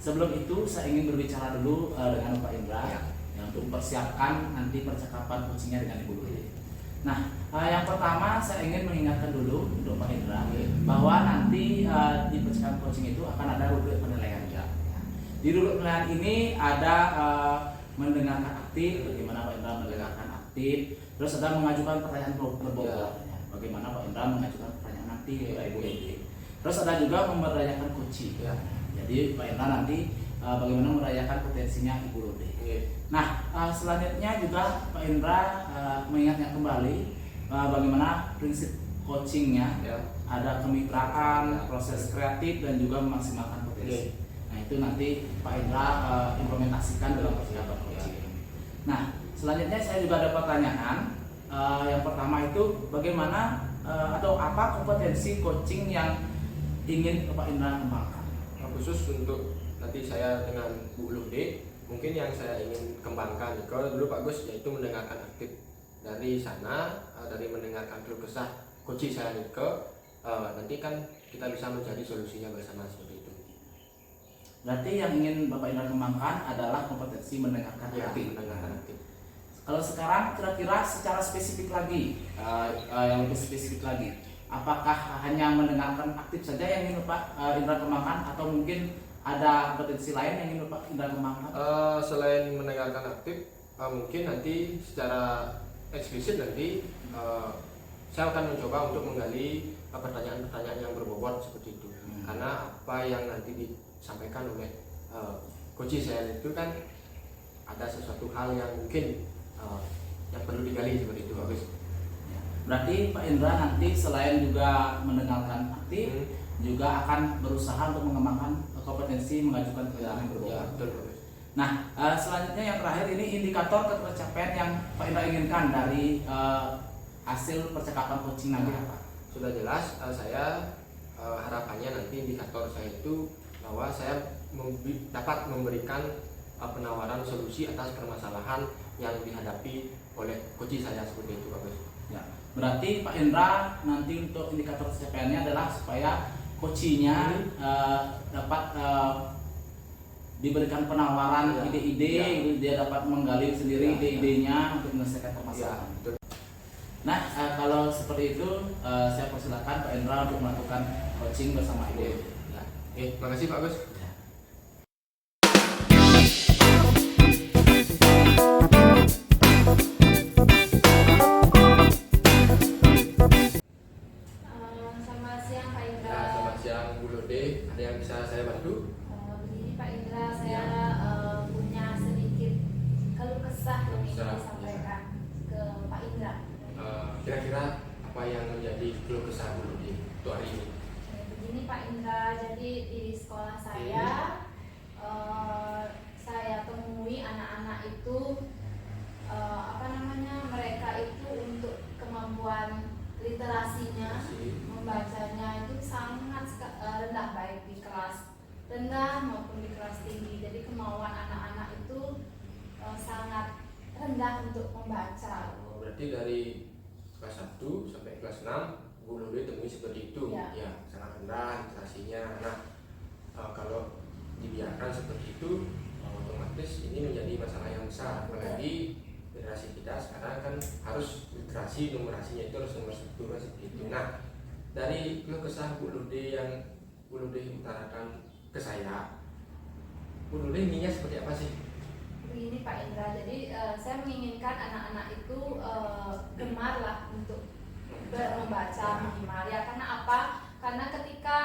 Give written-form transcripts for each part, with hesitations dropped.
sebelum itu saya ingin berbicara dulu dengan Pak Indra untuk mempersiapkan nanti percakapan coachingnya dengan Ibu Luli. Nah, yang pertama saya ingin mengingatkan dulu untuk Pak Indra bahwa nanti di percakapan coaching itu akan ada rubrik penilaian. Di rubrik penilaian ini ada mendengarkan aktif, bagaimana Pak Indra mendengarkan aktif, terus ada mengajukan pertanyaan berbobot, bagaimana Pak Indra mengajukan pertanyaan nanti ke Ibu Luli. Terus ada juga memberdayakan coaching. Jadi Pak Indra nanti bagaimana merayakan potensinya Ibu Luli. Nah, selanjutnya juga Pak Indra mengingatkan kembali bagaimana prinsip coachingnya, ada kemitraan, proses kreatif dan juga memaksimalkan potensi. Nah, itu nanti Pak Indra implementasikan dalam percakapan coaching. Nah, selanjutnya saya juga ada pertanyaan. Yang pertama itu bagaimana atau apa kompetensi coaching yang ingin Pak Indra kembangkan? Khusus untuk nanti saya dengan Bu Luli, mungkin yang saya ingin kembangkan kalau dulu Pak Gus yaitu mendengarkan aktif. Dari sana dari mendengarkan keluh kesah coach saya Niko, nanti kan kita bisa mencari solusinya bersama seperti itu. Berarti yang ingin Bapak Indra kembangkan adalah kompetensi mendengarkan aktif. Kalau sekarang kira-kira secara spesifik lagi, yang lebih spesifik lagi, apakah hanya mendengarkan aktif saja yang ingin Pak Indra kembangkan atau mungkin ada kompetensi lain yang ingin Pak Indra kembangkan? Selain mendengarkan aktif, mungkin nanti secara eksplisit nanti saya akan mencoba untuk menggali pertanyaan-pertanyaan yang berbobot seperti itu. Karena apa yang nanti disampaikan oleh coach saya itu kan ada sesuatu hal yang mungkin yang perlu digali seperti itu, bagus. Berarti Pak Indra nanti selain juga mendengarkan aktif, juga akan berusaha untuk mengembangkan kompetensi mengajukan pertanyaan yang berbobot. Nah, selanjutnya yang terakhir ini indikator ketercapaian yang Pak Indra inginkan dari hasil percakapan coaching nanti apa? Sudah jelas, saya harapannya nanti indikator saya itu bahwa saya dapat memberikan penawaran solusi atas permasalahan yang dihadapi oleh coach saya seperti itu, Pak Gus. Ya, berarti Pak Indra nanti untuk indikator ketercapaiannya adalah supaya coachingnya dapat diberikan penawaran ide-ide, dia dapat menggali sendiri ide-idenya untuk menyelesaikan permasalahan. Nah, kalau seperti itu saya persilakan Pak Indra untuk melakukan coaching bersama Ibu. Terima kasih Pak Gus. Selamat siang Pak Indra. Selamat siang Bu Lode. Ada yang bisa saya bantu? Begini Pak Indra, saya punya sedikit keluh kesah yang ingin disampaikan ke Pak Indra. Kira-kira apa yang menjadi keluh kesah Bu Lode untuk hari ini? Begini Pak Indra, jadi di sekolah saya saya temui anak-anak itu mereka itu untuk kemampuan literasinya, membacanya itu sangat rendah, baik di kelas rendah maupun di kelas tinggi. Jadi kemauan anak-anak itu sangat rendah untuk membaca. Berarti dari kelas 1 sampai kelas 6 Bu Lode temui seperti itu, ya sangat rendah literasinya. Nah, kalau dibiarkan seperti itu, otomatis ini menjadi masalah yang besar. Apalagi generasi kita sekarang kan harus literasi, numerasinya itu harus nomor 1 kan seperti itu. Nah, dari keluh kesah Bu Lode yang Bu Lode utarakan ke saya, Bu Lode inginnya seperti apa sih? Begini Pak Indra, jadi saya menginginkan anak-anak itu gemar lah untuk membaca minimal ya. Karena apa? Karena ketika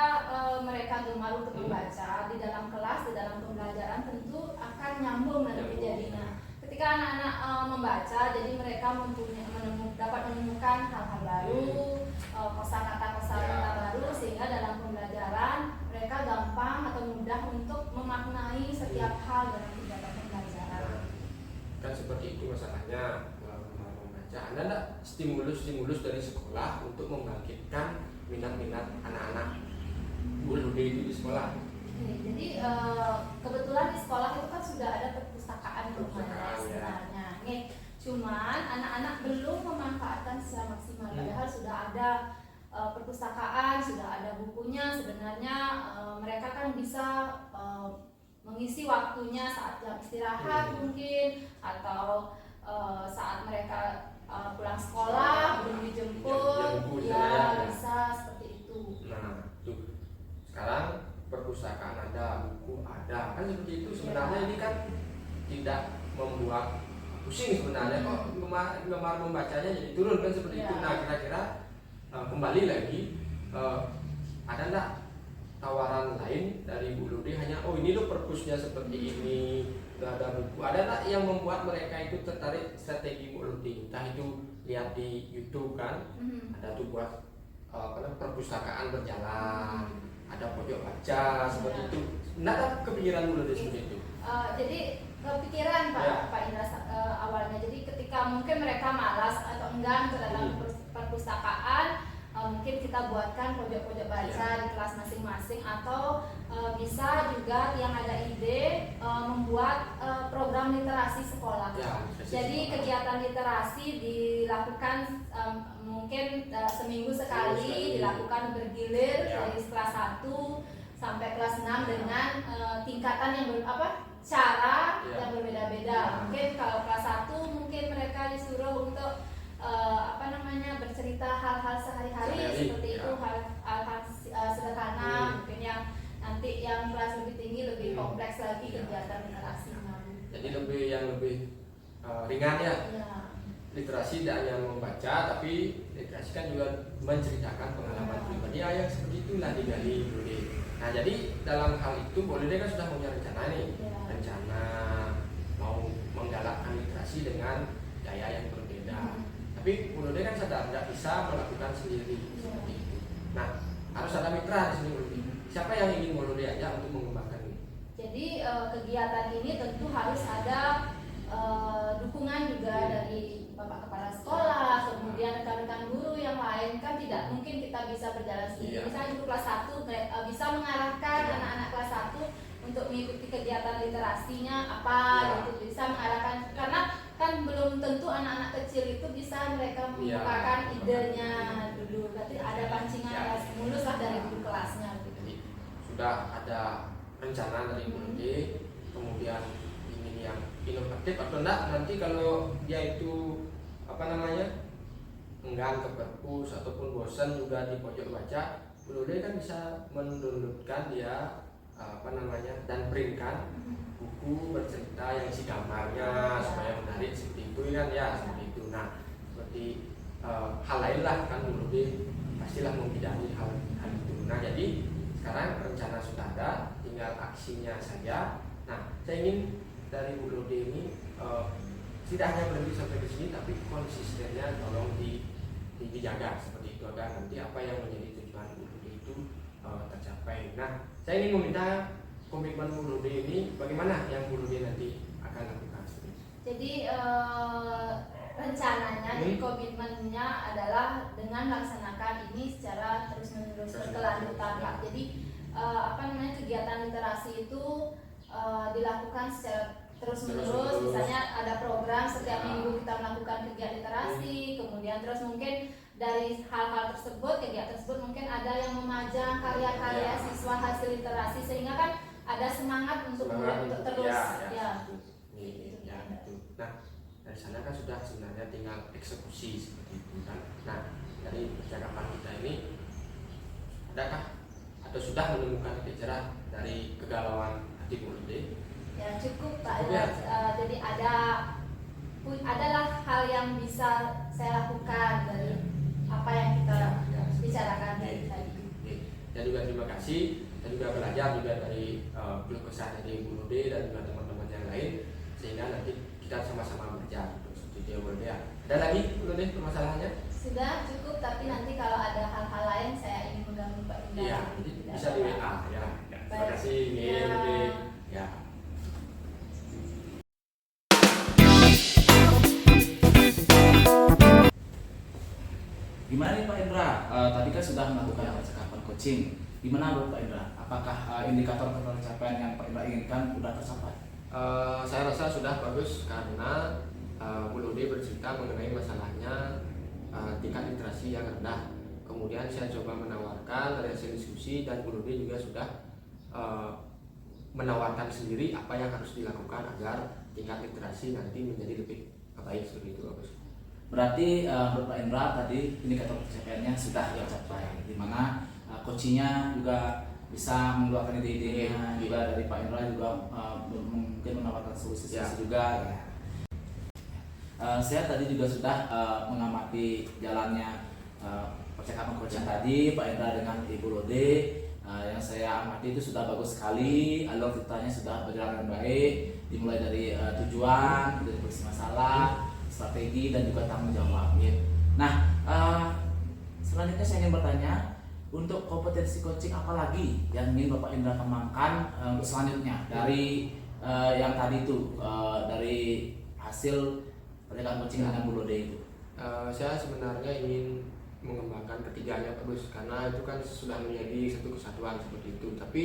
mereka gemar untuk membaca di dalam kelas, di dalam pembelajaran tentu akan nyambung nanti jadinya. Ketika anak-anak membaca, jadi mereka dapat menemukan hal-hal baru, kosakata-kosakata baru, sehingga dalam pembelajaran mereka gampang atau mudah untuk memaknai setiap hal dalam kegiatan pembelajaran. Kan seperti itu masalahnya membaca. Ada nggak stimulus dari sekolah untuk membangkitkan minat-minat anak-anak Bu Lode itu di sekolah? Jadi kebetulan di sekolah itu kan sudah ada perpustakaan sebenarnya. Cuman anak-anak belum memanfaatkan secara maksimal. Padahal sudah ada perpustakaan, sudah ada bukunya. Sebenarnya mereka kan bisa mengisi waktunya saat jam istirahat mungkin, atau saat mereka pulang sekolah belum dijemput, ya bisa seperti itu. Nah tuh sekarang perpustakaan ada, buku ada, kan seperti itu. Sebenarnya ini kan tidak membuat pusing sebenarnya, kok gemar membacanya jadi turun kan seperti itu. Nah kira-kira kembali lagi, ada enggak tawaran lain dari Bu Lode, hanya oh ini loh perpusnya seperti ini, udah ada buku, ada enggak yang membuat mereka itu tertarik strategi Bu Lode? Entah itu lihat di YouTube kan, ada tuh buat perpustakaan berjalan, ada pojok baca seperti itu. Enggak ada kepikiran Bu Lode seperti itu? Jadi kepikiran Pak Indra awalnya. Jadi ketika mungkin mereka malas atau enggan ke dalam perpustakaan, mungkin kita buatkan pojok-pojok baca di kelas masing-masing, atau bisa juga yang ada ide membuat program literasi sekolah. Jadi kegiatan literasi dilakukan mungkin seminggu sekali, dilakukan bergilir dari kelas 1 sampai kelas 6 dengan tingkatan yang cara yang berbeda-beda. Mungkin kalau kelas 1 mungkin mereka disuruh untuk bercerita hal-hal sehari-hari seperti itu, hal-hal sederhana. Mungkin yang nanti yang kelas lebih tinggi lebih kompleks lagi kegiatan literasinya. Jadi lebih ringan ya. Literasi tidak hanya membaca, tapi literasi kan juga menceritakan pengalaman pribadi yang seperti itulah digali Bu Lode. Nah jadi dalam hal itu Bu Lode kan sudah punya rencana nih, rencana mau menggalakkan literasi dengan gaya yang berbeda. Tapi Bu Lode kan sadar tidak bisa melakukan sendiri seperti itu. Nah harus ada mitra di sini Bu Lode. Siapa yang ingin Bu Lode ajak untuk mengembangkan ini? Jadi kegiatan ini tentu harus ada dukungan juga dari Bapak Kepala Sekolah, kemudian rekan-rekan guru yang lain. Kan tidak mungkin kita bisa berjalan sendiri. Misalnya untuk kelas 1 bisa mengarahkan anak-anak kelas 1 untuk mengikuti kegiatan literasinya apa gitu, bisa mengarahkan, karena kan belum tentu anak-anak kecil itu bisa mereka mengungkapkan idenya dulu. Berarti ada pancingan yang mulus lah dari guru kelasnya gitu. Jadi sudah ada rencana dari Bu Lode, kemudian ini yang inovatif atau enggak, nanti kalau dia itu enggan ke perpus ataupun bosan juga di pojok baca, Bu Lode kan bisa mendownloadkan dia dan printkan buku bercerita yang isi gambarnya supaya menarik seperti itu kan ya, seperti itu. Nah seperti hal lain lah kan Bu Lode pastilah membidani hal itu. Nah jadi sekarang rencana sudah ada, tinggal aksinya saja. Nah saya ingin dari Bu Lode ini tidak hanya berhenti sampai ke sini, tapi konsistennya tolong dijaga seperti itu, agar nanti apa yang menjadi tujuan Bu Lode itu tercapai. Nah saya ingin meminta komitmen Bu Lode ini, bagaimana yang Bu Lode nanti akan lakukan. Jadi rencananya, jadi komitmennya adalah dengan melaksanakan ini secara terus-menerus berkelanjutan Pak. Jadi kegiatan literasi itu dilakukan secara terus-menerus. Misalnya ada program setiap minggu kita melakukan kegiatan literasi, kemudian terus mungkin dari hal-hal tersebut, kegiatan tersebut mungkin ada yang memajang karya-karya siswa hasil literasi, sehingga kan ada semangat untuk terus Nah dari sana kan sudah sebenarnya tinggal eksekusi seperti itu kan. Nah dari percakapan kita ini, adakah atau sudah menemukan titik cerah dari kegalauan hati Bu Lode? Ya cukup Pak. Jadi adalah hal yang bisa saya lakukan dari apa yang kita bicarakan tadi. Dan juga terima kasih, dan juga belajar juga dari keluh kesah dari Bu Lode dan juga teman-teman yang lain, sehingga nanti kita sama-sama belajar seperti itu Bu Lode. Ada lagi Bu Lode permasalahannya? Sudah cukup, tapi nanti kalau ada hal-hal lain saya ingin mengganggu Pak Indra. Iya, bisa di WA ya. Terima kasih Bu Lode. Ya. Gimana nih Pak Indra? Tadi kan sudah melakukan percakapan coaching. Gimana menurut Pak Indra? Apakah indikator pencapaian yang Pak Indra inginkan sudah tercapai? Saya rasa sudah bagus, karena Bu Lode bercerita mengenai masalahnya tingkat literasi yang rendah. Kemudian saya coba menawarkan dari hasil diskusi, dan Bu Lode juga sudah menawarkan sendiri apa yang harus dilakukan agar tingkat literasi nanti menjadi lebih baik seperti itu Bagus. Berarti menurut Pak Indra tadi indikator pencapaiannya sudah tercapai, di mana coachingnya juga bisa mengeluarkan ide-idenya, juga dari Pak Indra juga mungkin menawarkan solusi-solusi juga. Ya. Saya tadi juga sudah mengamati jalannya percakapan coaching tadi Pak Indra dengan Ibu Lode. Yang saya amati itu sudah bagus sekali, alur ceritanya sudah berjalan dengan baik, dimulai dari tujuan, dari masalah, strategi dan juga tanggung jawab. Nah, selanjutnya saya ingin bertanya, untuk kompetensi coaching apa lagi yang ingin Bapak Indra kembangkan untuk selanjutnya dari yang tadi itu dari hasil perjalanan coaching dengan Bu Lode itu? Saya sebenarnya ingin mengembangkan ketiganya Pak Gus, karena itu kan sudah menjadi satu kesatuan seperti itu. Tapi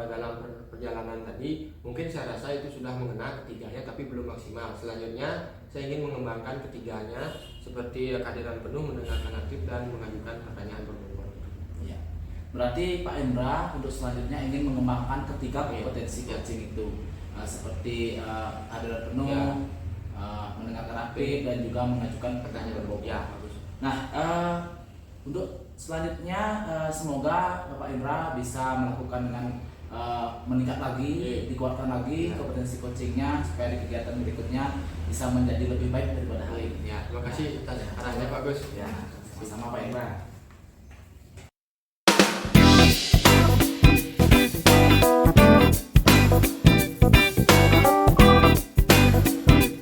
dalam perjalanan tadi mungkin saya rasa itu sudah mengena ketiganya tapi belum maksimal. Selanjutnya saya ingin mengembangkan ketiganya seperti kehadiran penuh, mendengarkan aktif dan mengajukan pertanyaan berbohong. Ya. Berarti Pak Indra untuk selanjutnya ingin mengembangkan ketiga kompetensi coaching itu seperti kehadiran penuh, mendengarkan aktif dan juga mengajukan pertanyaan berbohong. Ya, bagus. Nah, untuk selanjutnya semoga Bapak Indra bisa melakukan dengan meningkat lagi, dikuatkan lagi kompetensi coachingnya supaya di kegiatan berikutnya bisa menjadi lebih baik daripada hari ini. Ya, terima kasih atas arahannya Pak Gus. Ya, sama Pak Indra.